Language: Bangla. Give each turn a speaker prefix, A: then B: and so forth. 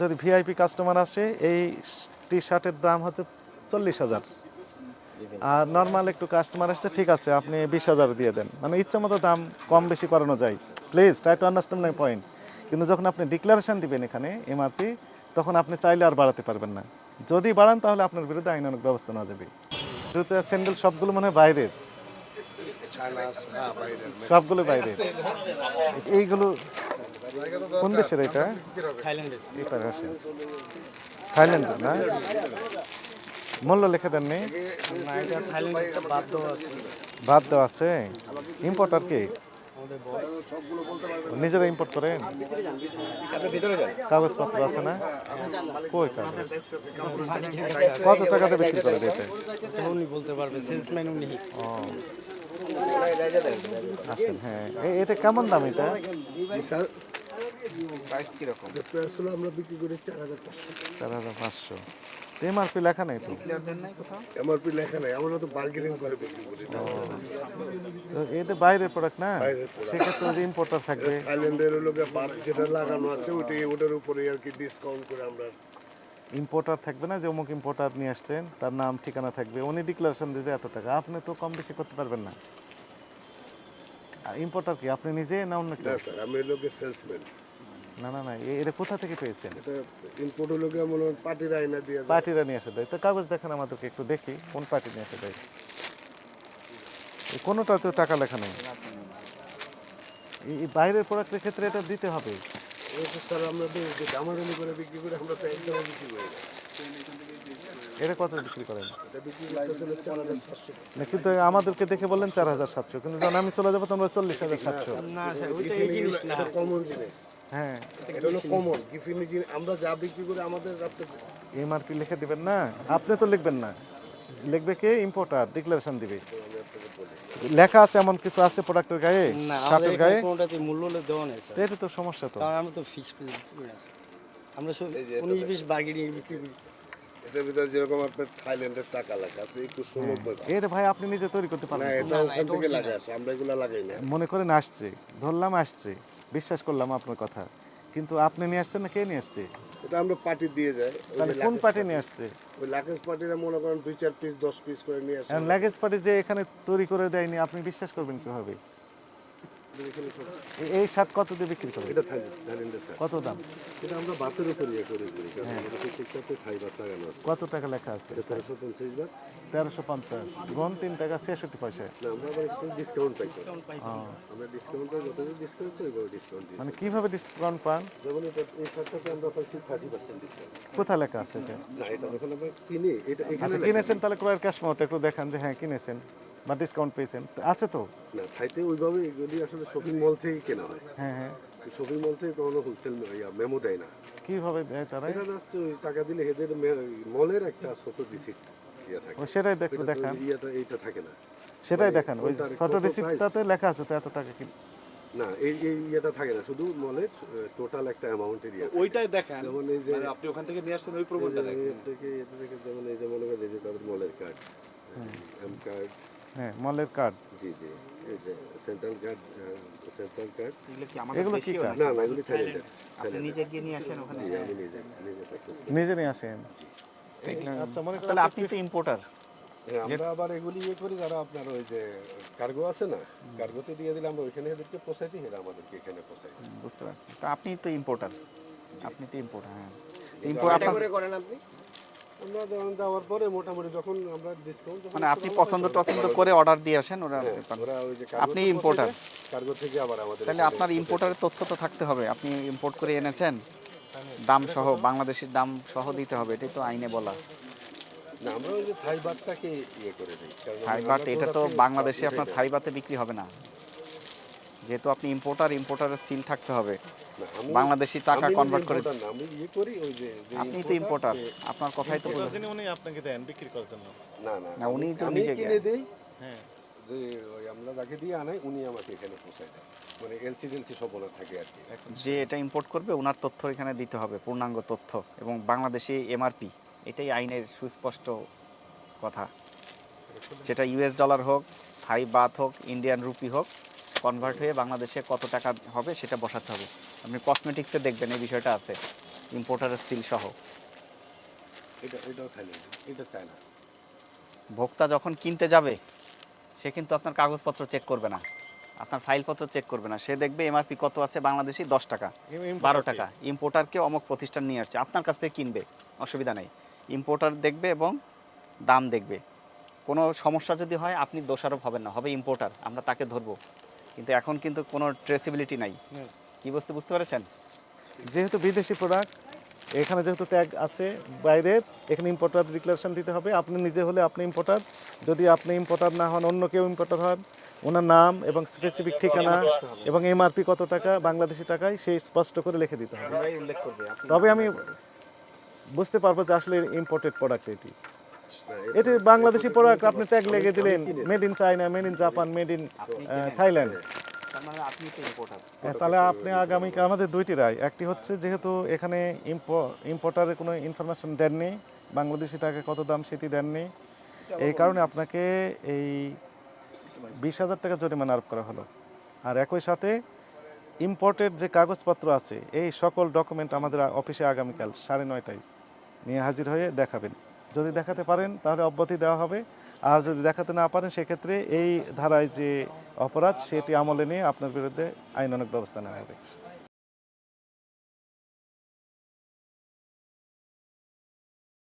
A: যদি ভিআইপি কাস্টমার আসে এই টি শার্টের দাম হচ্ছে 40,000, আর নর্মাল একটু কাস্টমার আসছে ঠিক আছে আপনি 20,000 দিয়ে দেন, মানে ইচ্ছা মতো দাম কম বেশি করানো যায়। Please try to understand my point. কিন্তু যখন আপনি ডিক্লারেশন দিবেন এখানে এমআরপি, তখন আপনি চাইলে আর বাড়াতে পারবেন না। যদি বাড়ান তাহলে আপনার বিরুদ্ধে আইনানুগ ব্যবস্থা নেওয়া যাবে। জুতা স্যান্ডেল সবগুলো মনে হয় বাইরের, সবগুলো বাইরে। এইগুলো কোন দেশের? এটা থাইল্যান্ডের না? মূল্য লিখে দেননি? বাদ দেওয়া আছে। ইম্পোর্টার কি নিজেরা ইম্পোর্ট করেন? কাগজপত্র আছে না? কই কাগজ? কত টাকাতে বিক্রি করে দিতে?
B: উনি বলতে পারবে, সেলসম্যান উনি।
A: আসেন। হ্যাঁ, এটা কেমন দাম? এটা
C: আমরা বিক্রি করি 4,500।
A: 4,500। এমআরপি লেখা নাই তো?
C: এমআরপি লেখা নাই, আমরা তো বার্গেনিং করে বিক্রি করি।
A: তো এটা বাইরের প্রোডাক্ট না, সেক্ষেত্রে যে ইম্পোর্টার থাকবে।
C: থাইল্যান্ডের লোকে যেটা লাগানো আছে ওটার উপরে আর কি ডিসকাউন্ট করে আমরা।
A: ইম্পোর্টার থাকবে না যে অমুক ইম্পোর্টার নিয়ে আসছেন, তার নাম ঠিকানা থাকবে, উনি ডিক্লারেশন দেবে এত টাকা, আপনি তো কম বেশি করতে পারবেন না। আর ইম্পোর্টার কি আপনি নিজে না অন্য কেউ?
C: না স্যার, আমি লোকে সেলসম্যান।
A: না না না, এটা কোথা থেকে পেয়েছেন?
C: এটা ইম্পোর্ট লোকে মনে হয় পার্টির আইনা দিয়ে দেয়।
A: পার্টিরা নিয়ে এসে দেয়। তো কাগজ দেখেন আমাদেরকে একটু, দেখি কোন পার্টি নিয়ে এসে দেয়। কোনোটাতেও টাকা লেখা নেই। এই বাইরের প্রোডাক্টের ক্ষেত্রে এটা দিতে হবে।
C: স্যার আমরা তো দামাদামি করে বিক্রি করি, আমরা তো একদম বিক্রি করি না।
A: এটা কত বিক্রি করেন?
C: এটা বিক্রি করতেছিল 4,700।
A: না, কিন্তু আমাদেরকে দেখে বললেন 4,700, কিন্তু যখন আমি চলে যাবো তোমরা 40,700।
B: না স্যার, ওইটা এই জিনিস না।
C: এটা কমন জিনিস।
A: হ্যাঁ,
C: এটা হলো কমন গিফিনি জিনিস। আমরা যা বিক্রি করি আমাদের
A: এমআরপি লিখে দিবেন না, আপনি তো লিখবেন না, লিখবে কে? ইম্পোর্টার ডিক্লারেশন দিবে। লেখা আছে এমন কিছু আছে প্রোডাক্টের গায়ে,
B: না, আমাদের
A: শার্টের গায়ে?
B: কোনটাতে মূল্য দেওয়া নেই স্যার।
A: এটা তো সমস্যা তো।
B: কারণ আমরা তো ফিক্স প্রাইস করে আছি। আমরা সব 19-20 বার্গেনিং বিক্রি করি।
C: এটার ভিতরে যেরকম আপনার থাইল্যান্ডের টাকা লেখা আছে 2190 টাকা।
A: এটা ভাই আপনি নিজে তৈরি করতে
C: না,
A: পারেন?
C: এটা ওখান থেকে লাগা আছে, আমরা এগুলা লাগাই না।
A: মনে করেন আসছে, ধরলাম আসছে, বিশ্বাস করলাম আপনার কথা, কিন্তু আপনি নিয়ে আসছেন না কে নিয়ে আসছে?
C: এটা আমরা পার্টি দিয়ে যাই।
A: তাহলে কোন পার্টি নিয়ে আসছে?
C: ওই লাগেজ পার্টিরা মনে করেন 2-4 পিস 10 পিস করে নিয়ে আসে।
A: লাগেজ পার্টি যে এখানে তৈরি করে দেয়নি, আপনি বিশ্বাস করবেন কিভাবে? এই শার্ট কত দিয়ে বিক্রি করেন?
C: এটা থাইল্যান্ডের স্যার।
A: কত দাম?
C: এটা আমরা বাতের উপর ইয়ে করে করি, কারণ আমাদের ঠিকঠাক থাই বাত লাগানো আছে।
A: কত টাকা লেখা আছে?
C: এটা 1350 বাত।
A: 1350 গুণ 3 টাকা 66 পয়সা।
C: না, আমরা আবার একটু ডিসকাউন্ট পাই। আমরা ডিসকাউন্ট পাই, যত ডিসকাউন্ট পাই ওইভাবে ডিসকাউন্ট দিই।
A: মানে কিভাবে ডিসকাউন্ট পান?
C: যেমন এটা এই শার্টটাতে আমরা পাইছি 30% ডিসকাউন্ট।
A: কোথায় লেখা আছে এটা?
C: না, এটা যখন আমরা কিনি এটা এখানে
A: আচ্ছা, কিনেছেন তাহলে ক্রয়ের ক্যাশ মেমোটা একটু দেখান যে হ্যাঁ কিনেছেন বা ডিসকাউন্ট পেয়েছেন, আছে তো?
C: না, থাইতে ওইভাবে এগুলি আসলে শপিং মল থেকে কেনা হয়।
A: হ্যাঁ হ্যাঁ।
C: শপিং মল থেকে কখনো হোলসেল মেমো দেয় না।
A: কিভাবে দেয় তারা?
C: এটা জাস্ট টাকা দিলে এদের মলের একটা ছোট রিসিপ্ট ইয়া থাকে।
A: সেটাই দেখতে
C: এটা তো
A: দেখান,
C: ইয়েটা এইটা থাকে না।
A: সেটাই
C: মানে
A: দেখান। ওই
C: কোনটার
A: ছোট
C: কত
A: রিসিপ্টটাতে লেখা আছে তো এত টাকা কি?
C: না, এই ইয়েটা থাকে না, শুধু মলের টোটাল একটা অ্যামাউন্টের ইয়ে।
D: ওইটাই দেখেন,
C: যেমন এই যে
D: মানে আপনি ওখান থেকে নিয়ে আসছেন ওই প্রবণটা দেখেন।
C: এটা থেকে যেমন এই যে মনে করেন এই যে তাদের মলের কার্ড, এম কার্ড,
A: হ্যাঁ, মলের কার্ড।
C: জি জি, এই যে সেন্ট্রাল কার্ড, সেন্ট্রাল কার্ড।
E: এগুলো কি আমাদের
A: এগুলো কি
E: দেশীয়
A: কার্ড?
C: না না, এগুলি থাইল্যান্ডের।
E: আপনি নিজে গিয়ে নিয়ে আসেন ওখানে?
C: জি, আমি নিজে purchase করি।
A: নিজে নিয়ে আসেন? আচ্ছা, মনে করেন
E: তাহলে আপনি তো ইম্পোর্টার।
C: হ্যাঁ, আমরা আবার এগুলি ইয়ে করি, যারা আপনার ওই যে কার্গো আছে না, কার্গোতে দিয়ে দিলে আমরা ওইখানে এদেরকে পোষাই দিই, এরা আমাদেরকে এখানে পোষাই দেয়।
E: বুঝতে পারছি। তো আপনি তো ইম্পোর্টার, আপনি তো ইম্পোর্টার। হ্যাঁ,
C: আমরা ধরেন দেওয়ার পরে মোটামুটি যখন আমরা ডিসকাউন্ট,
E: মানে আপনি পছন্দ করে অর্ডার দিয়ে আসেন, ওরা
C: ওরা ওই যে
E: আপনি ইম্পোর্টার।
C: কার্গো থেকে আবার আমাদের
E: তাহলে আপনার ইম্পোর্টারের তথ্য তো থাকতে হবে, আপনি ইম্পোর্ট করে এনেছেন, দাম সহ, বাংলাদেশের দাম সহ দিতে হবে, এটাই তো আইনে বলা।
C: না, আমরা ওই যে থাই বাতটাকে ইয়ে করে দিই, কারণ
E: থাইবাট এটা তো বাংলাদেশে আপনার থাইবাতে বিক্রি হবে না, যেহেতু আপনি ইম্পোর্টারের সিল থাকতে হবে,
C: না, আমি
E: বাংলাদেশি টাকা
C: আমি
E: কনভার্ট করে।
C: importer না, আমি ইয়ে করি ওই যে
E: আপনি তো ইম্পোর্টার, আপনার কথাই তো বলছেন।
A: যিনি উনি আপনাকে দেন বিক্রি করার জন্য?
C: না না,
E: না, উনি তো
C: আমি
E: নিজে
C: কিনে দেই,
A: হ্যাঁ।
C: যে ওই আমরা যাকে দিয়ে আনাই উনি আমাকে এখানে পৌঁছায় দেয়, মানে এলসি সব ওনার থাকে আর কি।
E: যে এটা ইম্পোর্ট করবে ওনার তথ্য এখানে দিতে হবে, পূর্ণাঙ্গ তথ্য, এবং বাংলাদেশি এমআরপি, এটাই আইনের সুস্পষ্ট কথা। সেটা ইউএস ডলার হোক, থাই বাত হোক, ইন্ডিয়ান রুপি হোক, কনভার্ট হয়ে বাংলাদেশে কত টাকা হবে সেটা বসাতে হবে। আপনি কসমেটিক্সে দেখবেন এই বিষয়টা আছে। ইম্পোর্টারের সিল সহ।
C: এটাও খালি, এটা চায় না।
E: ভোক্তা যখন কিনতে যাবে সে কিন্তু আপনার কাগজপত্র চেক করবে না, আপনার ফাইলপত্র চেক করবে না, সে দেখবে এমআরপি কত আছে বাংলাদেশি 10 টাকা 12 টাকা। ইম্পোর্টারকে অমুক প্রতিষ্ঠান নিয়ে আসছে, আপনার কাছ থেকে কিনবে, অসুবিধা নেই। ইম্পোর্টার দেখবে এবং দাম দেখবে। কোনো সমস্যা যদি হয় আপনি দোষারোপ হবেন না, হবে ইম্পোর্টার, আমরা তাকে ধরবো। কিন্তু এখন কিন্তু কোনো ট্রেসিবিলিটি নাই। কি বুঝতে পেরেছেন?
A: যেহেতু বিদেশি প্রোডাক্ট, এখানে যেহেতু ট্যাগ আছে বাইরের, এখানে ইম্পোর্টার ডিক্লারেশন দিতে হবে। আপনি নিজে হলে আপনি ইম্পোর্টার, যদি আপনি ইম্পোর্টার না হন, অন্য কেউ ইম্পোর্টার হন, ওনার নাম এবং স্পেসিফিক ঠিকানা এবং এমআরপি কত টাকা বাংলাদেশি টাকায় সেই স্পষ্ট করে লিখে দিতে হবে।
E: উল্লেখ করবে।
A: তবে আমি বুঝতে পারবো যে আসলে ইম্পোর্টেড প্রোডাক্ট এটি।
C: না,
A: এটি বাংলাদেশি প্রোডাক্ট, আপনি ট্যাগ লেগে দিলেন made in China, made in Japan, made in Thailand.
E: মানে আপনি তো ইম্পোর্টার।
A: তাহলে আপনি আগামীকাল আমাদের দুইটি রায়, একটি হচ্ছে যেহেতু এখানে ইম্পোর্টারের কোনো ইনফরমেশন দেননি, বাংলাদেশি টাকা কত দাম সেটি দেননি, এই কারণে আপনাকে এই 20,000 টাকা জরিমানা আরোপ করা হলো। আর একই সাথে ইম্পোর্টেড যে কাগজপত্র আছে এই সকল ডকুমেন্ট আমাদের অফিসে আগামীকাল 9:30টায় নিয়ে হাজির হয়ে দেখাবেন। যদি দেখাতে পারেন তাহলে অব্যাহতি দেওয়া হবে, আর যদি দেখাতে না পারেন সেক্ষেত্রে এই ধারায় যে অপরাধ সেটি আমলে নিয়ে আপনার বিরুদ্ধে আইনানুগ ব্যবস্থা নেওয়া হবে।